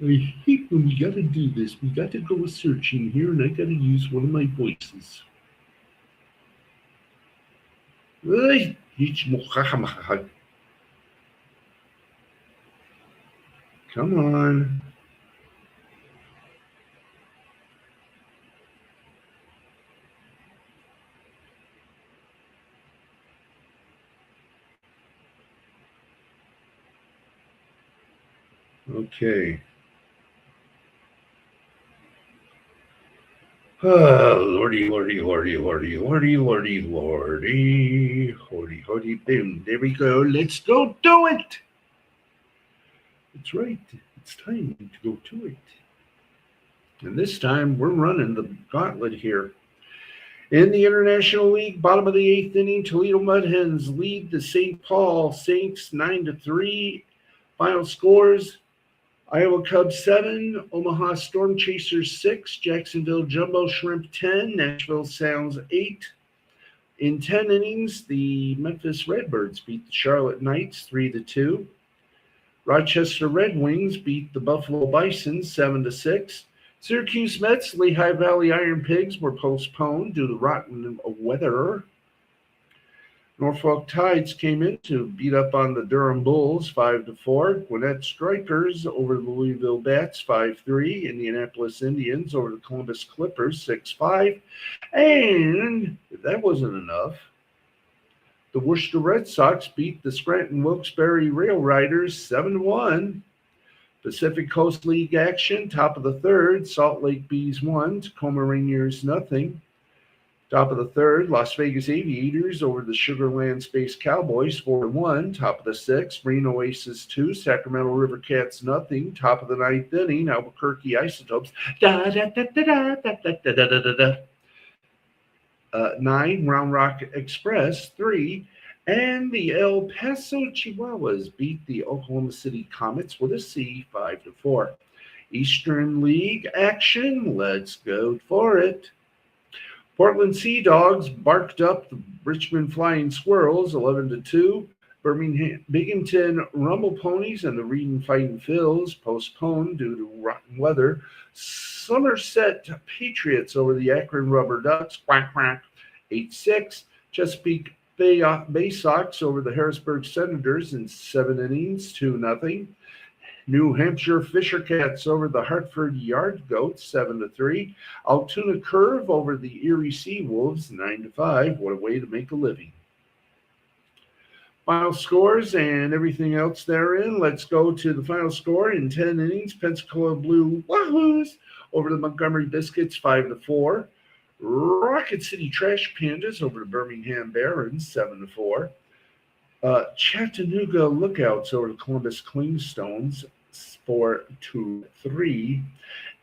I hate when we gotta do this. We gotta go searching here and I gotta use one of my voices. Come on. Okay. Oh, lordy, lordy, lordy, lordy, lordy, lordy, lordy. Hordy, hordy, boom. There we go. Let's go do it. That's right. It's time to go to it. And this time we're running the gauntlet here. In the International League, bottom of the eighth inning, Toledo Mud Hens lead the St. Paul Saints 9-3. Final scores: Iowa Cubs 7, Omaha Storm Chasers 6, Jacksonville Jumbo Shrimp 10, Nashville Sounds 8. In 10 innings, the Memphis Redbirds beat the Charlotte Knights 3-2. Rochester Red Wings beat the Buffalo Bisons 7-6. Syracuse Mets, Lehigh Valley Iron Pigs were postponed due to rotten weather. Norfolk Tides came in to beat up on the Durham Bulls 5-4. Gwinnett Strikers over the Louisville Bats 5-3. Indianapolis Indians over the Columbus Clippers 6-5. And if that wasn't enough, the Worcester Red Sox beat the Scranton Wilkes-Barre Rail Riders 7-1. Pacific Coast League action, top of the third, Salt Lake Bees 1, Tacoma Rainiers 0. Top of the third, Las Vegas Aviators over the Sugar Land Space Cowboys 4-1. Top of the sixth, Reno Aces 2, Sacramento River Cats 0. Top of the ninth inning, Albuquerque Isotopes 9, Round Rock Express 3. And the El Paso Chihuahuas beat the Oklahoma City Comets with a C 5-4. Eastern League action, let's go for it. Portland Sea Dogs barked up the Richmond Flying Squirrels 11-2. Binghamton Rumble Ponies and the Reading Fighting Phils postponed due to rotten weather. Somerset Patriots over the Akron Rubber Ducks, quack, quack, 8-6. Chesapeake Bay Sox over the Harrisburg Senators in 7 innings, 2-0. New Hampshire Fisher Cats over the Hartford Yard Goats, 7-3. Altoona Curve over the Erie Sea Wolves, 9-5. What a way to make a living. Final scores and everything else therein. Let's go to the final score in 10 innings. Pensacola Blue Wahoos over the Montgomery Biscuits, 5-4. Rocket City Trash Pandas over the Birmingham Barons, 7-4. Chattanooga Lookouts over the Columbus Clingstones, 4-3.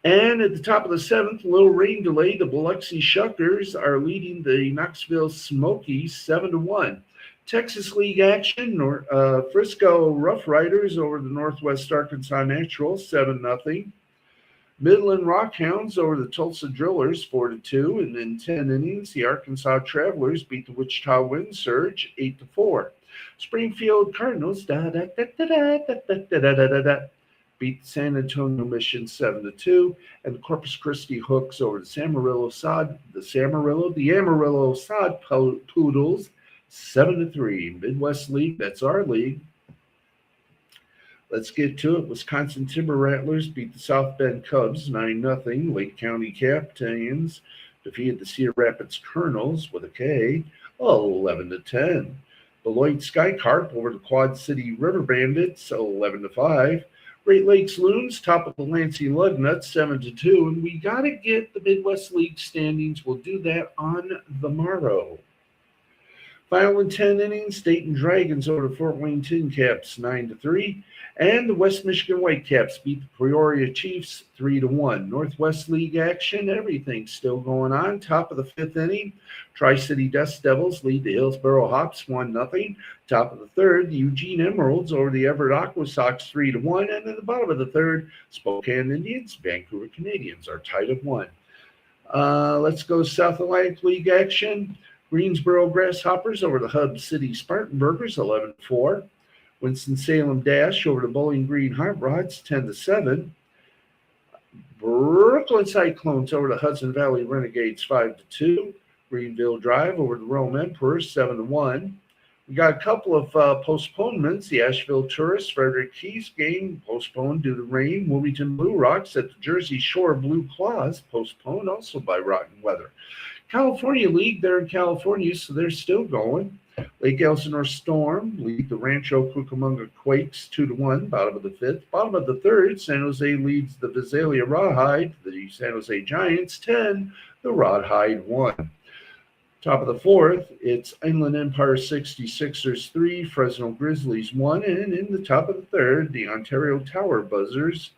And at the top of the seventh, a little rain delay, the Biloxi Shuckers are leading the Knoxville Smokies 7-1. Texas League action, Frisco Rough Riders over the Northwest Arkansas Naturals, 7-0. Midland Rockhounds over the Tulsa Drillers, 4-2. And in 10 innings, the Arkansas Travelers beat the Wichita Wind Surge, 8-4. Springfield Cardinals beat the San Antonio Mission 7-2, and the Corpus Christi Hooks over the Amarillo Sod Poodles 7-3. Midwest League, that's our league. Let's get to it. Wisconsin Timber Rattlers beat the South Bend Cubs 9-0. Lake County Captains defeated the Cedar Rapids Colonels with a K 11-10. Beloit Sky Carp over the Quad City River Bandits 11-5. Great Lakes Loons top of the Lansing Lugnuts 7-2. And we got to get the Midwest League standings. We'll do that on the morrow. Final in 10 innings, Dayton Dragons over the Fort Wayne Tin Caps 9-3. And the West Michigan Whitecaps beat the Peoria Chiefs 3-1. Northwest League action, everything's still going on. Top of the 5th inning, Tri-City Dust Devils lead the Hillsboro Hops 1-0. Top of the 3rd, the Eugene Emeralds over the Everett Aqua Sox 3-1. And at the bottom of the 3rd, Spokane Indians, Vancouver Canadians are tied at 1. Let's go South Atlantic League action. Greensboro Grasshoppers over the Hub City Spartanburgers 11-4. Winston-Salem Dash over the Bowling Green Hot Rods 10-7. Brooklyn Cyclones over the Hudson Valley Renegades 5-2. Greenville Drive over the Rome Emperors 7-1. We got a couple of postponements. The Asheville Tourists Frederick Keys game postponed due to rain. Wilmington Blue Rocks at the Jersey Shore Blue Claws postponed also by rotten weather. California League, they're in California, so they're still going. Lake Elsinore Storm lead the Rancho Cucamonga Quakes 2-1, bottom of the 5th. Bottom of the 3rd, San Jose leads the Visalia Rawhide, the San Jose Giants 10, the Rawhide 1. Top of the 4th, it's Inland Empire 66ers 3, Fresno Grizzlies 1, and in the top of the 3rd, the Ontario Tower Buzzers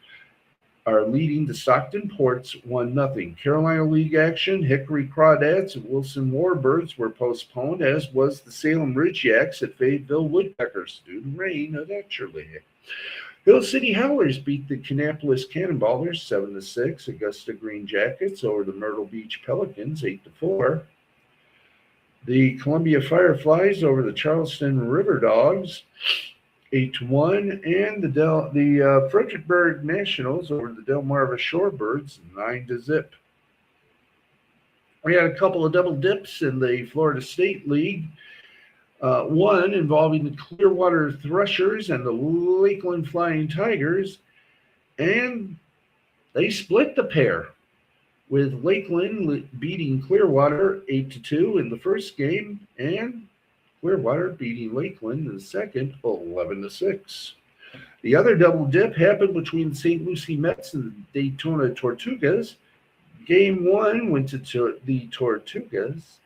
are leading the Stockton Ports 1-0. Carolina League action, Hickory Crawdads and Wilson Warbirds were postponed, as was the Salem Ridgeyaks at Fayetteville Woodpeckers due to rain, naturally. Hill City Howlers beat the Kannapolis Cannonballers 7-6. Augusta Green Jackets over the Myrtle Beach Pelicans 8-4. The Columbia Fireflies over the Charleston River Dogs 8-1, and the Fredericksburg Nationals over the Delmarva Shorebirds 9-0. We had a couple of double dips in the Florida State League. One involving the Clearwater Threshers and the Lakeland Flying Tigers, and they split the pair, with Lakeland beating Clearwater 8-2 in the first game, and Clearwater beating Lakeland in the second 11-6. The other double dip happened between the St. Lucie Mets and the Daytona Tortugas. Game 1 went to the Tortugas,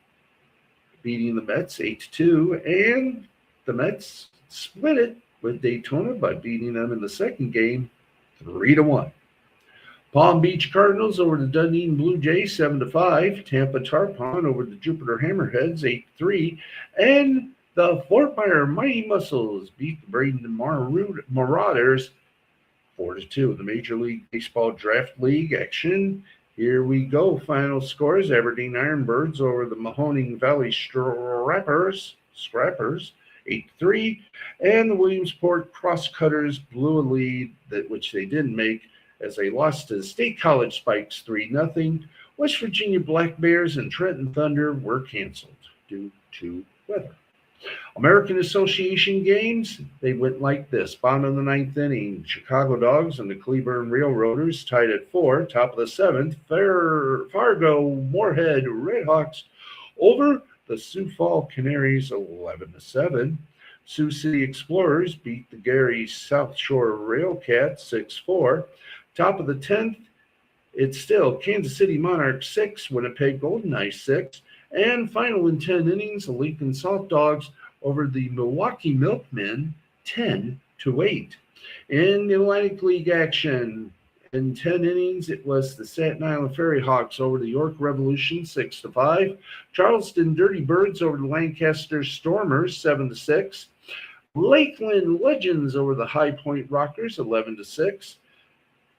beating the Mets 8-2, and the Mets split it with Daytona by beating them in the second game 3-1. Palm Beach Cardinals over the Dunedin Blue Jays 7-5. Tampa Tarpon over the Jupiter Hammerheads 8-3. And the Fort Myers Mighty Muscles beat the Braden Marauders 4-2. The Major League Baseball Draft League action. Here we go. Final scores. Aberdeen Ironbirds over the Mahoning Valley Scrappers 8-3. And the Williamsport Crosscutters blew a lead, which they didn't make, as they lost to the State College Spikes 3-0. West Virginia Black Bears and Trenton Thunder were canceled due to weather. American Association games, they went like this. Bottom of the 9th inning, Chicago Dogs and the Cleburne Railroaders tied at 4. Top of the 7th, Fargo Moorhead Redhawks over the Sioux Falls Canaries 11-7. Sioux City Explorers beat the Gary South Shore Railcats 6-4. Top of the 10th, it's still Kansas City Monarchs 6, Winnipeg Golden Knights 6. And final in 10 innings, the Lincoln Salt Dogs over the Milwaukee Milkmen 10-8. In the Atlantic League action, in 10 innings, it was the Staten Island Ferry Hawks over the York Revolution 6-5. Charleston Dirty Birds over the Lancaster Stormers 7-6. Lakeland Legends over the High Point Rockers 11-6.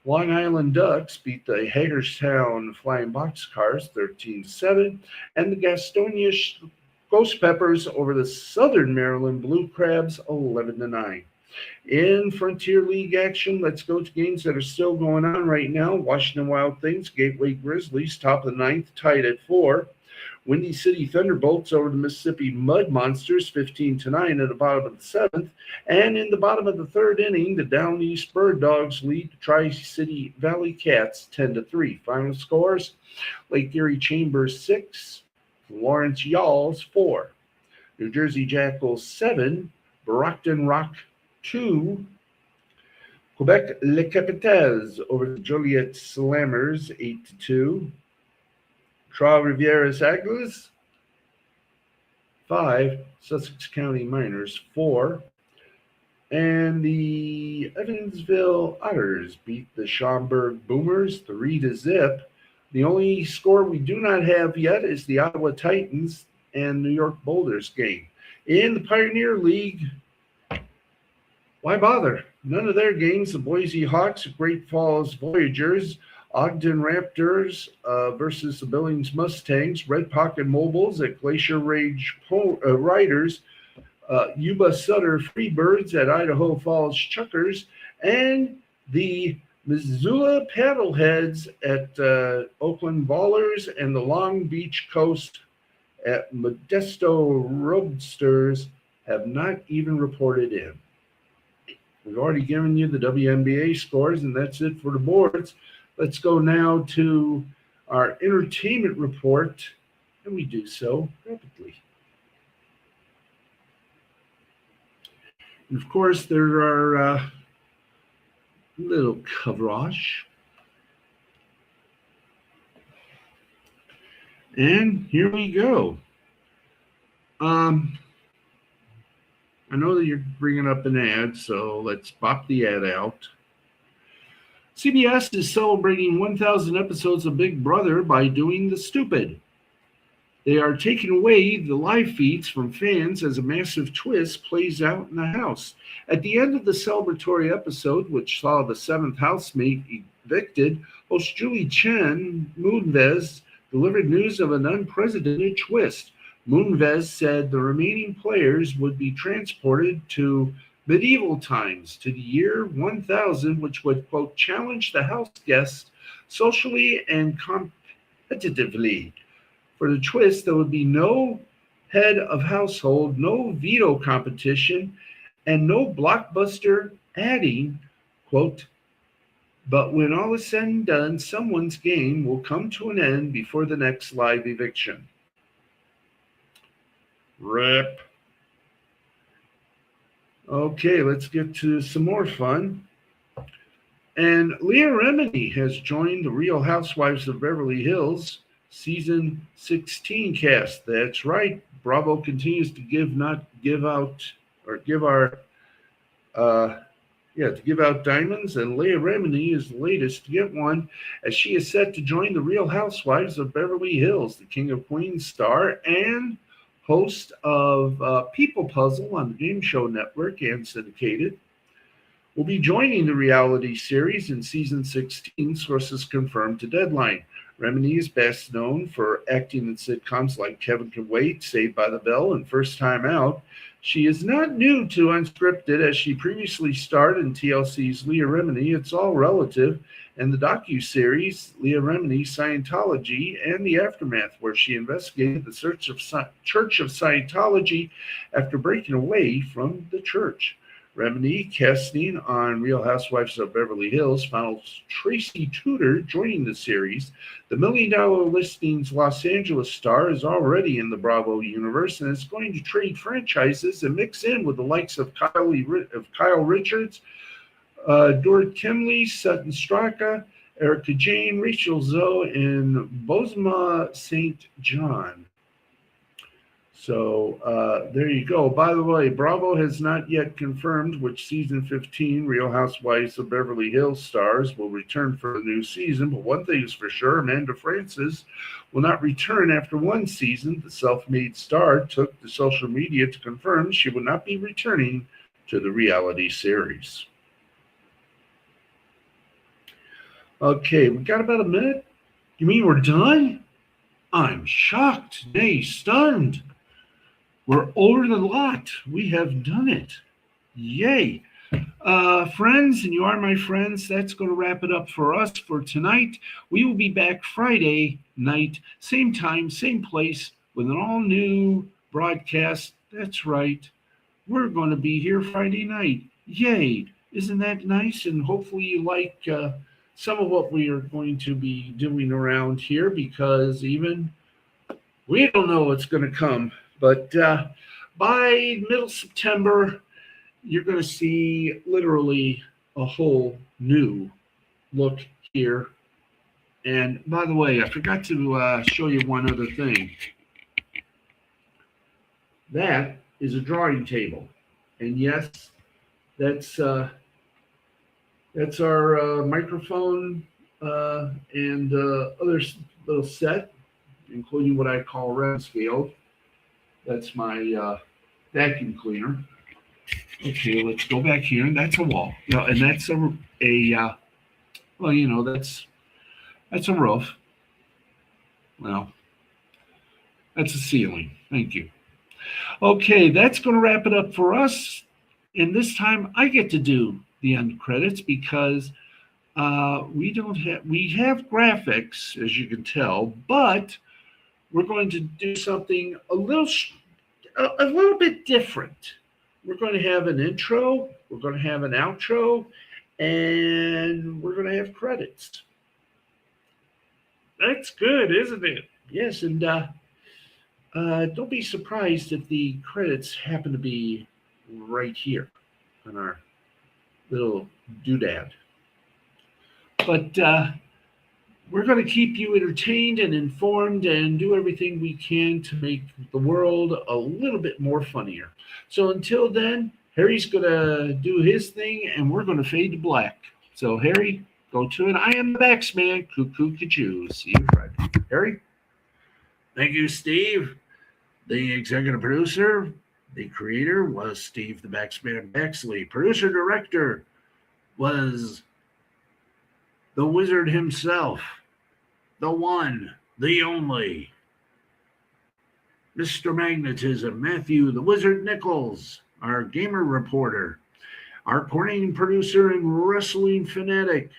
Long Island Ducks beat the Hagerstown Flying Boxcars 13-7, and the Gastonia Ghost Peppers over the Southern Maryland Blue Crabs 11-9. In Frontier League action, let's go to games that are still going on right now. Washington Wild Things, Gateway Grizzlies, top of the 9th, tied at 4. Windy City Thunderbolts over the Mississippi Mud Monsters 15-9 at the bottom of the 7th. And in the bottom of the 3rd inning, the Down East Bird Dogs lead the Tri-City Valley Cats 10-3. Final scores, Lake Erie Chambers 6, Lawrence Yalls 4. New Jersey Jackals 7, Brockton Rock 2. Quebec Le Capitals over the Joliet Slammers 8-2. Trois Rivieres Agles 5. Sussex County Miners 4. And the Evansville Otters beat the Schaumburg Boomers 3-0. The only score we do not have yet is the Ottawa Titans and New York Boulders game. In the Pioneer League, why bother? None of their games. The Boise Hawks, Great Falls Voyagers, Ogden Raptors versus the Billings Mustangs, Red Pocket Mobiles at Glacier Rage Riders, Yuba Sutter Freebirds at Idaho Falls Chuckers, and the Missoula Paddleheads at Oakland Ballers, and the Long Beach Coast at Modesto Roadsters have not even reported in. We've already given you the WNBA scores, and that's it for the boards. Let's go now to our entertainment report, and we do so rapidly. And of course, there are little coverage. And here we go. I know that you're bringing up an ad, so let's pop the ad out. CBS is celebrating 1,000 episodes of Big Brother by doing the stupid. They are taking away the live feeds from fans as a massive twist plays out in the house. At the end of the celebratory episode, which saw the 7th housemate evicted, host Julie Chen Moonves delivered news of an unprecedented twist. Moonves said the remaining players would be transported to medieval times, to the year 1000, which would, quote, challenge the house guests socially and competitively. For the twist, there would be no head of household, no veto competition, and no blockbuster adding, quote, but when all is said and done, someone's game will come to an end before the next live eviction. Rip. Okay, let's get to some more fun. And Leah Remini has joined the Real Housewives of Beverly Hills Season 16 cast. That's right. Bravo continues to give out diamonds, and Leah Remini is the latest to get one, as she is set to join the Real Housewives of Beverly Hills. The King of Queens star and host of People Puzzle on the Game Show Network and syndicated will be joining the reality series in season 16, sources confirmed to Deadline. Remini is best known for acting in sitcoms like Kevin Can Wait, Saved by the Bell, and First Time Out. She is not new to unscripted, as she previously starred in TLC's Leah Remini, It's All Relative, and the docuseries Leah Remini, Scientology, and the Aftermath, where she investigated the Church of Scientology after breaking away from the church. Remini, casting on Real Housewives of Beverly Hills, found Tracy Tudor joining the series. The $1 Million Listings Los Angeles star is already in the Bravo universe and is going to trade franchises and mix in with the likes of Kyle Richards, Dorit Kimley, Sutton Straka, Erica Jane, Rachel Zoe, and Bozoma St. John. So there you go. By the way, Bravo has not yet confirmed which season 15 Real Housewives of Beverly Hills stars will return for the new season, but one thing is for sure, Amanda Francis will not return after one season. The self-made star took to social media to confirm she will not be returning to the reality series. Okay, we got about a minute. You mean we're done? I'm shocked, nay, stunned. We're over the lot. We have done it. Yay. Friends, and you are my friends, that's going to wrap it up for us for tonight. We will be back Friday night, same time, same place, with an all-new broadcast. That's right. We're going to be here Friday night. Yay. Isn't that nice? And hopefully you like some of what we are going to be doing around here, because even we don't know what's going to come. But by middle September, you're going to see literally a whole new look here. And by the way, I forgot to show you one other thing. That is a drawing table. And yes, that's our microphone and other little set, including what I call Renfield. That's my vacuum cleaner. Okay, let's go back here, and that's a wall. And that's well, that's a roof. Well, that's a ceiling. Thank you. Okay, that's going to wrap it up for us. And this time, I get to do the end credits because we have graphics, as you can tell, but we're going to do something a little bit different. We're going to have an intro, we're going to have an outro, and we're going to have credits. That's good, isn't it? Yes, and don't be surprised if the credits happen to be right here on our little doodad. But we're going to keep you entertained and informed and do everything we can to make the world a little bit more funnier. So until then, Harry's going to do his thing, and we're going to fade to black. So, Harry, go to it. I am the Baxman. Cuckoo, cuckoo. See you Friday. Harry? Thank you, Steve. The executive producer, the creator, was Steve the Baxman Baxley. Producer-director was the wizard himself, the one, the only, Mr. Magnetism, Matthew the Wizard Nichols, our gamer reporter, our coordinating producer and wrestling fanatic,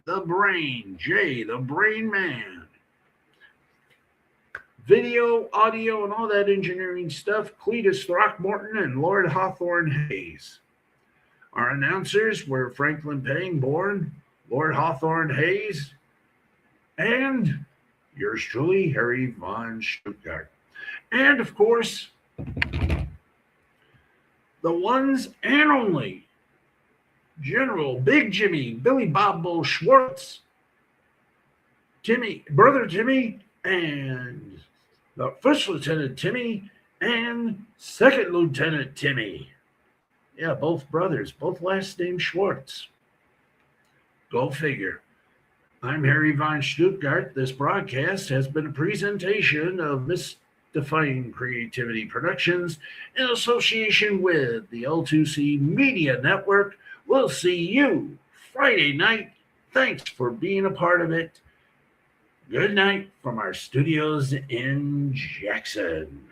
the Brain, Jay, the Brain Man. Video, audio, and all that engineering stuff, Cletus Throckmorton and Lord Hawthorne Hayes. Our announcers were Franklin Pangborn, Lord Hawthorne Hayes, and yours truly, Harry von Stuttgart. And, of course, the ones and only General Big Jimmy, Billy Bob Bull Schwartz, Timmy, Brother Timmy, and the First Lieutenant Timmy, and Second Lieutenant Timmy. Yeah, both brothers, both last name Schwartz. Go figure. I'm Harry von Stuttgart. This broadcast has been a presentation of Mystifying Creativity Productions in association with the L2C Media Network. We'll see you Friday night. Thanks for being a part of it. Good night from our studios in Jackson.